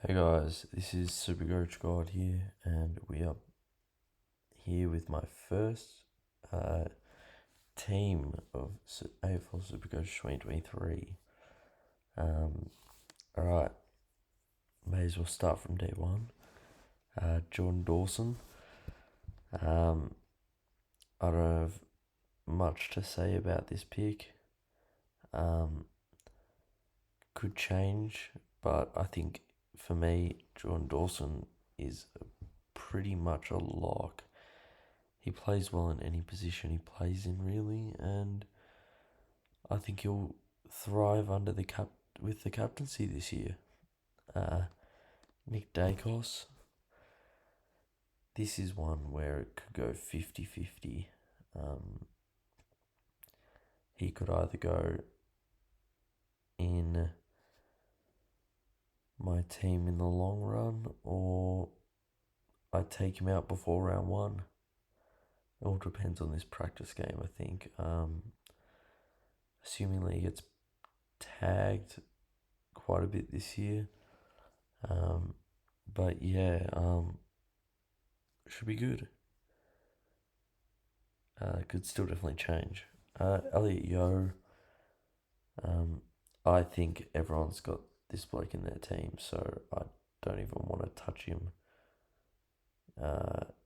Hey guys, this is Supercoach God here, and we are here with my first team of AFL Supercoach 2023. Alright, may as well start from day one. Jordan Dawson. I don't have much to say about this pick. Could change, but I think for me, Jordan Dawson is pretty much a lock. He plays well in any position he plays in, really, and I think he'll thrive under with the captaincy this year. Nick Dacos. This is one where it could go 50-50. He could either go in my team in the long run, or I take him out before round one. It all depends on this practice game, I think. Assumingly he gets tagged quite a bit this year. But yeah, should be good. Could still definitely change. Elliot Yeo. I think everyone's got this bloke in their team, so I don't even want to touch him.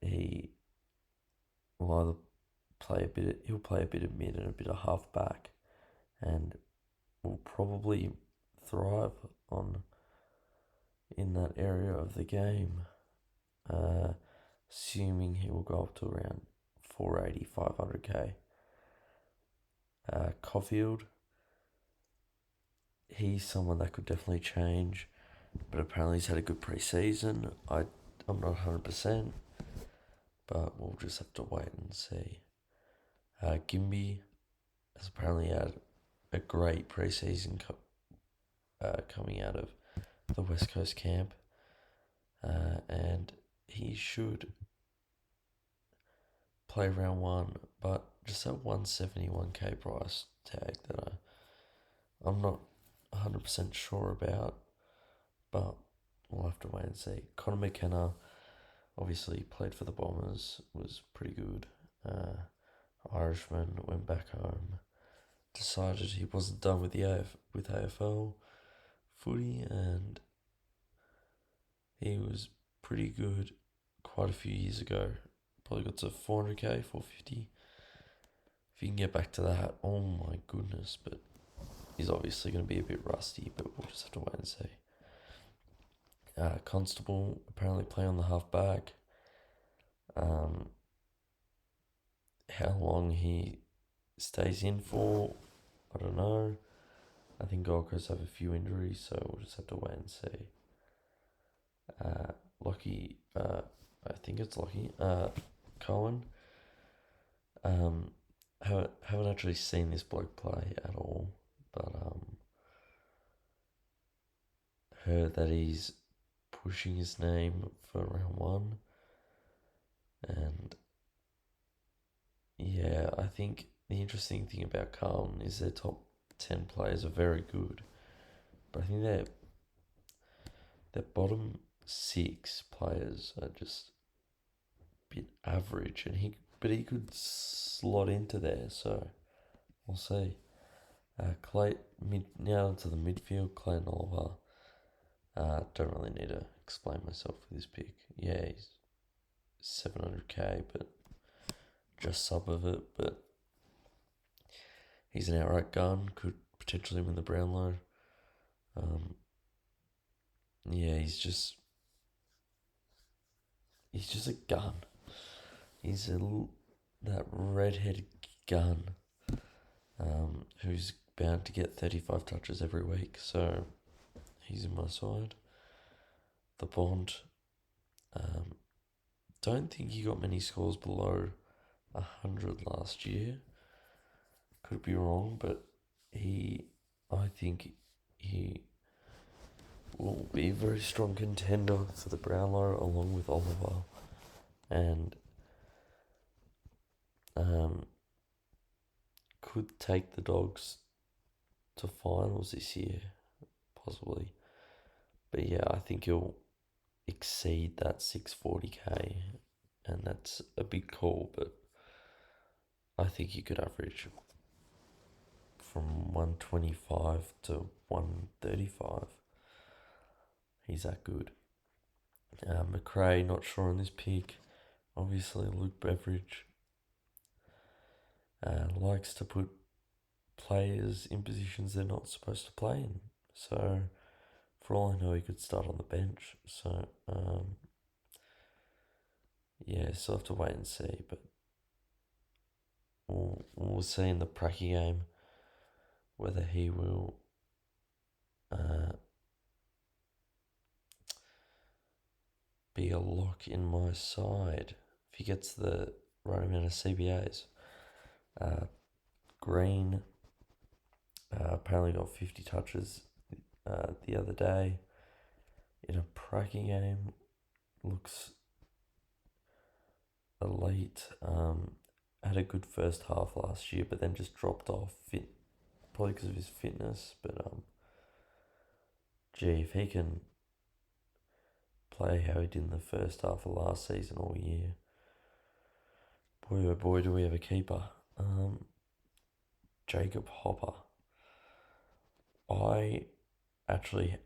He will either he'll play a bit of mid and a bit of half back, and will probably thrive in that area of the game. Assuming he will go up to around 480, 500k. Caulfield, he's someone that could definitely change, but apparently he's had a good pre-season. I'm not 100%, but we'll just have to wait and see. Gimby has apparently had a great pre-season coming out of the West Coast camp, and he should play round one, but just that 171k price tag that I'm not 100% sure about, but we'll have to wait and see. Connor McKenna obviously played for the Bombers, was pretty good. Irishman went back home, decided he wasn't done with with AFL footy, and he was pretty good quite a few years ago. Probably got to 400k, 450. If you can get back to that, oh my goodness, but he's obviously going to be a bit rusty, but we'll just have to wait and see. Constable apparently play on the half back. How long he stays in for, I don't know. I think Gold Coast have a few injuries, so we'll just have to wait and see. Lockie, I think it's Lockie, Cohen. Haven't actually seen this bloke play at all, but heard that he's pushing his name for round one, and yeah, I think the interesting thing about Carlton is their top 10 players are very good, but I think their bottom 6 players are just a bit average, and he could slot into there, so we'll see. Now to the midfield, Clayton Oliver. Don't really need to explain myself for this pick. Yeah, he's 700k, but just sub of it. But he's an outright gun. Could potentially win the Brownlow. Yeah, he's just a gun. He's that redheaded gun, who's bound to get 35 touches every week. So he's in my side. The Bond. Don't think he got many scores below 100 last year. Could be wrong, but I think he will be a very strong contender for the Brownlow along with Oliver, and could take the Dogs to finals this year, possibly. But yeah, I think he'll exceed that 640k, and that's a big call, but I think he could average from 125 to 135. He's that good. McRae, not sure on this pick. Obviously, Luke Beveridge likes to put players in positions they're not supposed to play in. So, for all I know, he could start on the bench. So, yeah, still have to wait and see. But we'll see in the Pracky game whether he will be a lock in my side if he gets the right amount of CBAs. Green apparently got 50 touches the other day in a Pracky game. Looks elite. Had a good first half last year, but then just dropped off, probably because of his fitness. But if he can play how he did in the first half of last season all year, boy oh boy, do we have a keeper. Jacob Hopper. I actually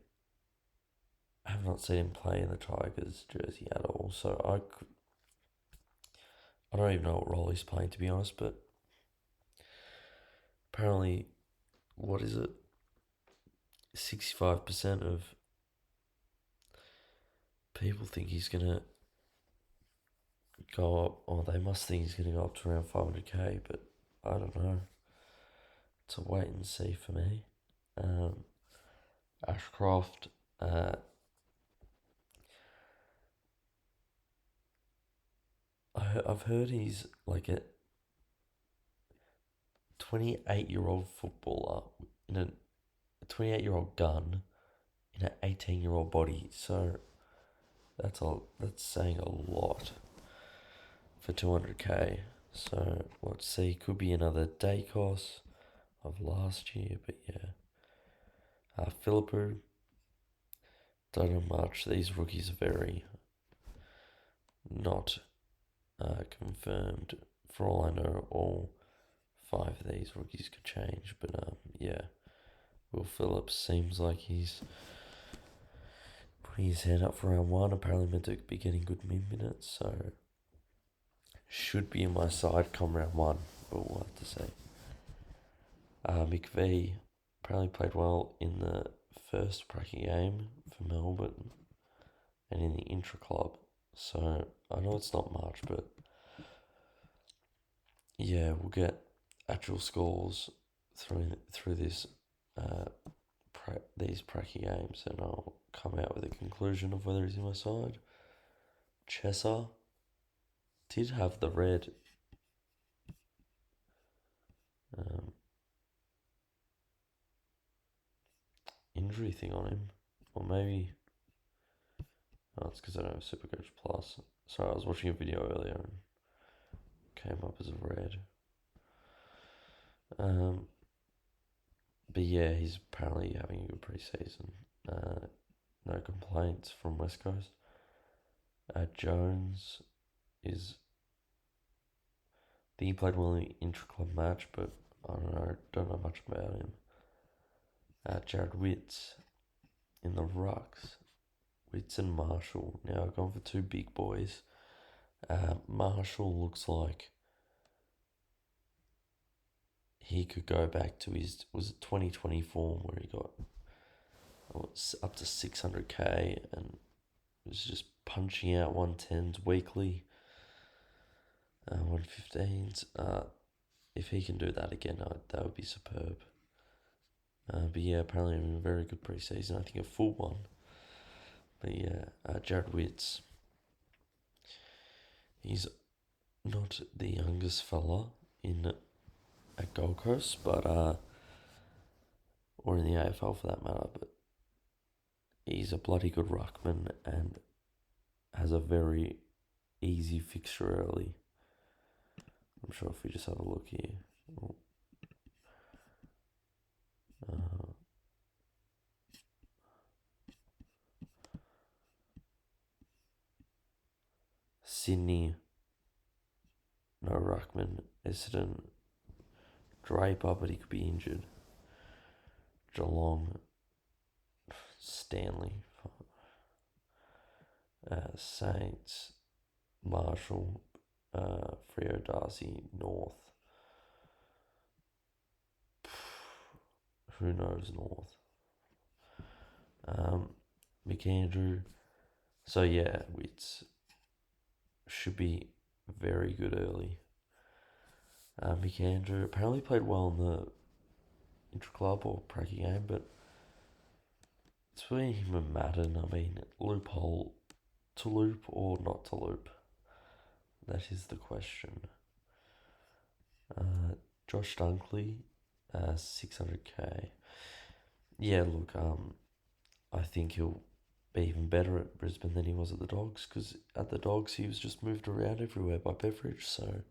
have not seen him play in the Tigers jersey at all, so I don't even know what role he's playing, to be honest, but apparently, what is it? 65% of people think he's going to go up, or they must think he's going to go up to around 500k, but I don't know. It's a wait and see for me. Ashcroft, I've heard he's like a 28-year-old footballer in a 28-year-old gun in an 18-year-old body. So that's saying a lot for 200k. So let's see, could be another Dacos of last year, but yeah. Philippou, don't know much. These rookies are very not confirmed. For all I know, all 5 of these rookies could change, but yeah. Will Phillips seems like he's putting his hand up for round 1. Apparently meant to be getting good minutes, so should be in my side come round 1, but we'll have to see. McVee apparently played well in the first Pracky game for Melbourne and in the intra-club, so I know it's not much, but yeah, we'll get actual scores through this these Pracky games, and I'll come out with a conclusion of whether he's in my side. Chesser did have the red injury thing on him, or maybe it's because I don't have Supercoach Plus. Sorry, I was watching a video earlier and came up as a red. But yeah, he's apparently having a good pre-season. No complaints from West Coast. Jones is. I think he played well in the intra-club match, but I don't know much about him. Jared Witts in the rucks. Witts and Marshall. Now I've gone for 2 big boys. Marshall looks like he could go back to his 2020 form where he got up to 600k and was just punching out 110s weekly, 115s. If he can do that again, that would be superb. But yeah, apparently in a very good pre-season. I think a full one. But yeah, Jared Witts. He's not the youngest fella at Gold Coast, but or in the AFL for that matter. But he's a bloody good ruckman and has a very easy fixture early. I'm sure if we just have a look here. Sydney, no Ruckman. Essendon, Draper, but he could be injured. Geelong, Stanley. Saints, Marshall, Freo Darcy, North. Who knows North? McAndrew. So yeah, it should be very good early. McAndrew apparently played well in the intra-club or pracky game, but it's between him and Madden. I mean, loophole to loop or not to loop? That is the question. Josh Dunkley, 600k. Yeah, look, I think he'll be even better at Brisbane than he was at the Dogs, because at the Dogs he was just moved around everywhere by Beveridge, so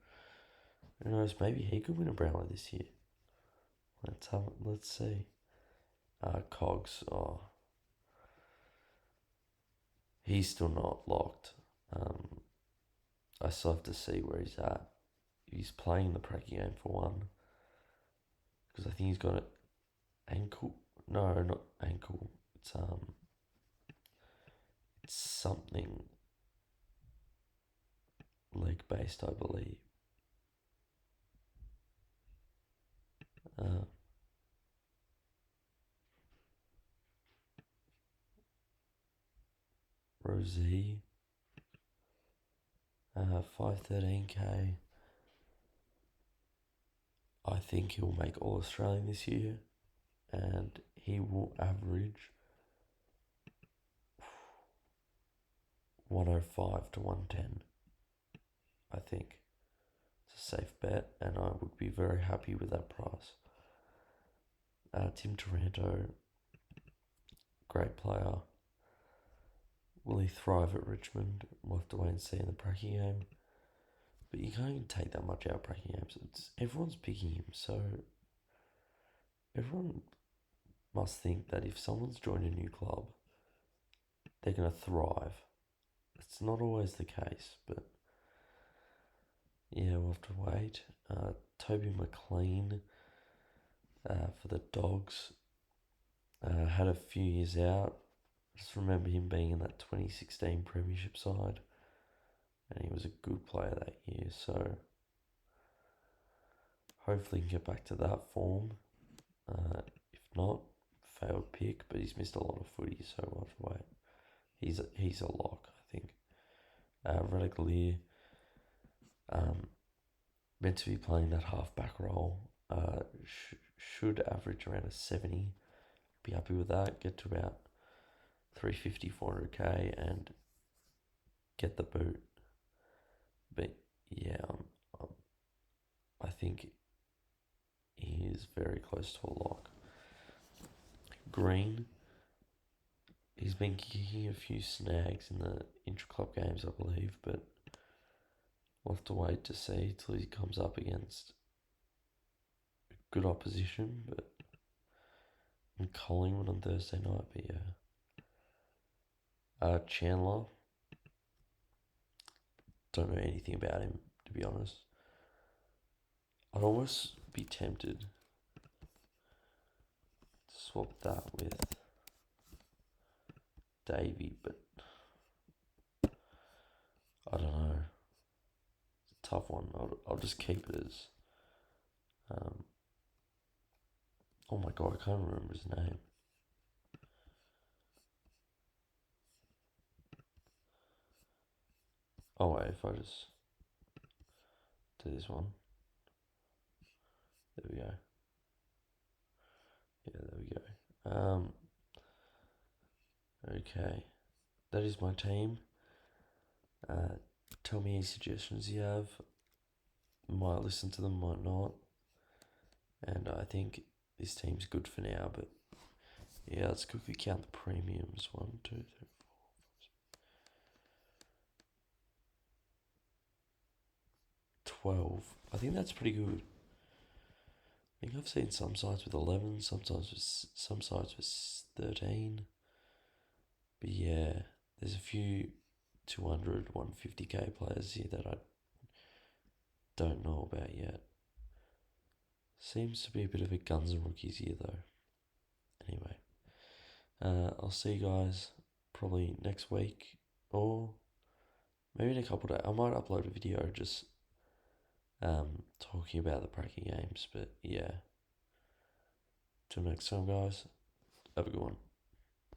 who knows, maybe he could win a Brownlow this year. Let's see. Cogs, he's still not locked. I still have to see where he's at. He's playing the pracky game for one, because I think he's got an ankle. No, not ankle. It's something leg based, I believe. Rosie, 513k. I think he'll make All Australian this year, and he will average 105 to 110. I think it's a safe bet, and I would be very happy with that price. Tim Taranto, great player. Will he thrive at Richmond? We'll have to wait and see in the pracky game. But you can't even take that much out of pracky games. Everyone's picking him, so everyone must think that if someone's joined a new club, they're going to thrive. It's not always the case, but yeah, we'll have to wait. Toby McLean for the Dogs had a few years out. Just remember him being in that 2016 Premiership side, and he was a good player that year, so hopefully he can get back to that form. If not, failed pick, but he's missed a lot of footy, so we'll have to wait. He's a lock, I think. Reddick Lear, meant to be playing that half-back role, should average around a 70. Be happy with that, get to about 350, 400k and get the boot. But yeah, I think he is very close to a lock. Green, he's been kicking a few snags in the intra-club games, I believe, but we'll have to wait to see till he comes up against good opposition. But in Collingwood on Thursday night, but yeah. Chandler, don't know anything about him, to be honest. I'd almost be tempted to swap that with Davey, but I don't know. It's a tough one. I'll just keep it as. Oh my god, I can't remember his name. Oh wait, if I just do this one. There we go. Yeah, there we go. Okay. That is my team. Tell me any suggestions you have. Might listen to them, might not. And I think this team's good for now, but yeah, let's quickly count the premiums. 1, 2, 3, 4, 12. I think that's pretty good. I think I've seen some sites with 11, some sites with 13. But yeah, there's a few 200, 150k players here that I don't know about yet. Seems to be a bit of a guns and rookies here though. Anyway, I'll see you guys probably next week or maybe in a couple of days. I might upload a video just talking about the pracky games, but yeah. Till next time, guys. Have a good one.